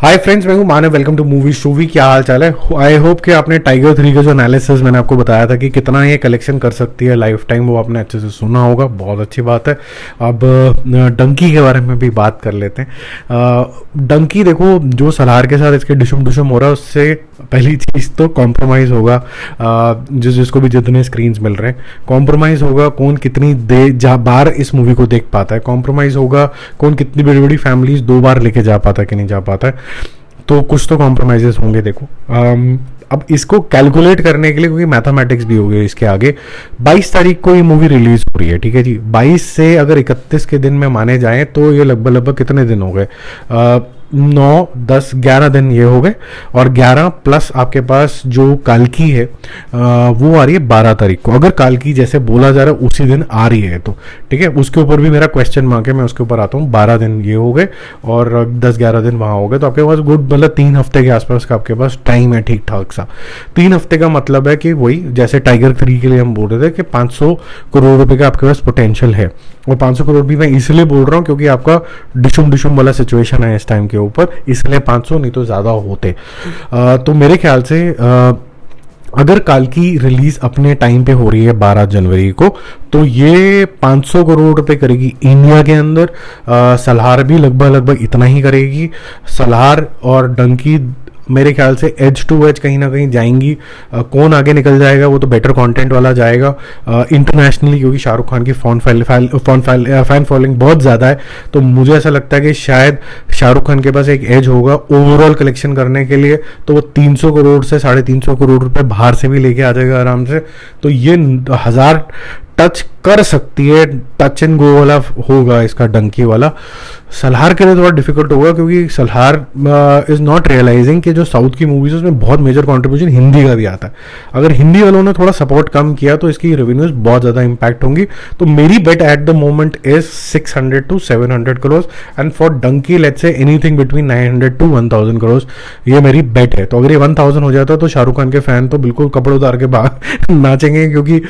हाय friends, मैं हूं Manav. Welcome to Movie Shoovy. क्या हाल चाल है? आई होप कि आपने टाइगर 3 का जो एनालिसिस मैंने आपको बताया था कि कितना ये कलेक्शन कर सकती है लाइफ टाइम, वो आपने अच्छे से सुना होगा। बहुत अच्छी बात है। अब डंकी के बारे में भी बात कर लेते हैं। डंकी देखो, जो सलार के साथ इसके डिशुम डिशुम हो रहा है, उससे पहली चीज़ तो कॉम्प्रोमाइज़ होगा। जिसको भी जितने स्क्रीन्स मिल रहे हैं, कॉम्प्रोमाइज़ होगा कौन कितनी बार इस मूवी को देख पाता है। कॉम्प्रोमाइज़ होगा कौन कितनी बड़ी बड़ी फैमिलीज 2 बार लेके जा पाता है कि नहीं जा पाता है। तो कुछ तो कॉम्प्रोमाइजेस होंगे। देखो, अब इसको कैलकुलेट करने के लिए, क्योंकि मैथमेटिक्स भी हो गई इसके आगे, 22 तारीख को ये मूवी रिलीज हो रही है, ठीक है जी। 22 से अगर 31 के दिन में माने जाएं तो ये लगभग लगभग कितने दिन हो गए? 9, 10, 11 दिन ये हो गए। और 11 प्लस आपके पास जो कालकी है वो आ रही है 12 तारीख को। अगर कालकी जैसे बोला जा रहा है उसी दिन आ रही है तो ठीक है, उसके ऊपर भी मेरा क्वेश्चन मार्क है, मैं उसके ऊपर आता हूँ। 12 दिन ये हो गए और 10-11 दिन वहाँ हो गए, तो आपके पास गुड मतलब 3 हफ्ते के आसपास का आपके पास टाइम है, ठीक ठाक सा। 3 हफ्ते का मतलब है कि वही जैसे टाइगर 3 के लिए हम बोल रहे थे कि 500 करोड़ रुपए का आपके पास पोटेंशियल है। और 500 करोड़ भी मैं इसलिए बोल रहा हूँ क्योंकि आपका डिशुम डिशुम वाला सिचुएशन है इस टाइम के ऊपर, इसलिए 500 नहीं तो ज़्यादा होते। तो मेरे ख्याल से अगर काल की रिलीज अपने टाइम पे हो रही है 12 जनवरी को, तो ये 500 करोड़ रुपए करेगी इंडिया के अंदर। सलार भी लगभग लगभग इतना ही करेगी। सलार और डंकी मेरे ख्याल से एज टू एज कहीं ना कहीं जाएंगी। कौन आगे निकल जाएगा वो तो बेटर कंटेंट वाला जाएगा इंटरनेशनली, क्योंकि शाहरुख खान की फैन फॉलोइंग बहुत ज़्यादा है। तो मुझे ऐसा लगता है कि शायद शाहरुख खान के पास एक एज होगा ओवरऑल कलेक्शन करने के लिए, तो वो 300 करोड़ से 350 करोड़ रुपए बाहर से भी लेके आ जाएगा आराम से। तो ये 1000 टच कर सकती है, टच एंड गो वाला होगा इसका डंकी वाला। सलार के लिए थोड़ा डिफिकल्ट होगा क्योंकि सलार इज नॉट रियलाइजिंग कि जो साउथ की मूवीज है उसमें बहुत मेजर कंट्रीब्यूशन हिंदी का भी आता है। अगर हिंदी वालों ने थोड़ा सपोर्ट कम किया तो इसकी रेवेन्यूज बहुत ज़्यादा इंपैक्ट होंगी। तो मेरी bet at the moment is 600 to 700 crore, and for Dunki let's say anything between 900 to 1000 crore, ये मेरी बेट है। तो अगर ये 1000 हो जाता तो शाहरुख खान के फैन तो बिल्कुल कपड़े उतार के बाहर नाचेंगे, क्योंकि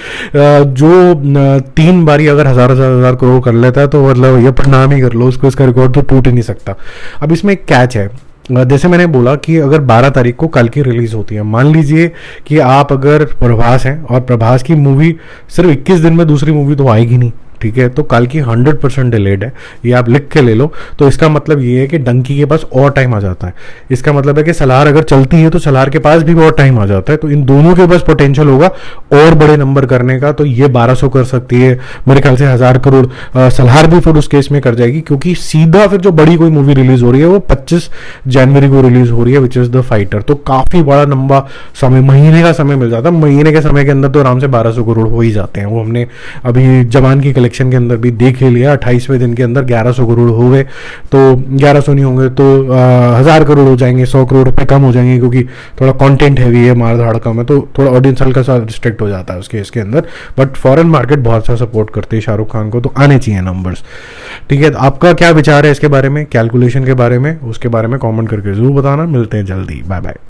जो 3 बारी अगर हजार करोड़ कर लेता है तो मतलब ये प्रणाम ही कर लो उसको, इसका रिकॉर्ड तो टूट ही नहीं सकता। अब इसमें एक कैच है, जैसे मैंने बोला कि अगर 12 तारीख को कल की रिलीज होती है, मान लीजिए कि आप अगर प्रभास हैं और प्रभास की मूवी सिर्फ 21 दिन में दूसरी मूवी तो आएगी नहीं, ठीक है, तो कल की 100% डिलेड है, ये आप लिख के ले लो। तो इसका मतलब ये है कि डंकी के पास और टाइम आ जाता है। इसका मतलब है कि सलार अगर चलती है तो सलार के पास भी और टाइम आ जाता है। तो इन दोनों के पास पोटेंशियल होगा और बड़े नंबर करने का। तो ये 1200 कर सकती है, मेरे ख्याल से 1000 करोड़ सलार भी फिर उस केस में कर जाएगी, क्योंकि सीधा फिर जो बड़ी कोई मूवी रिलीज हो रही है वो 25 जनवरी को रिलीज हो रही है, विच इज द फाइटर। तो काफी बड़ा लंबा समय, महीने का समय मिल जाता है। महीने के समय के अंदर तो आराम से 1200 करोड़ हो ही जाते हैं। वो हमने अभी जवान की कलेक्शन के अंदर भी देख ही लिया, 28वें दिन के अंदर 1100 करोड़ हो गए। तो 1100 नहीं होंगे तो 1000 करोड़ हो जाएंगे, 100 करोड़ रुपए कम हो जाएंगे, क्योंकि थोड़ा कंटेंट हैवी है, मार धाड़ कम है, तो थोड़ा ऑडियंस हल्का सा रिस्ट्रिक्ट हो जाता है उसके इसके अंदर। बट फॉरेन मार्केट बहुत सा सपोर्ट करती है शाहरुख खान को, तो आने चाहिए नंबर्स, ठीक है। आपका क्या विचार है इसके बारे में, कैलकुलेशन के बारे में, उसके बारे में कॉमेंट करके जरूर बताना। मिलते हैं जल्दी, बाय बाय।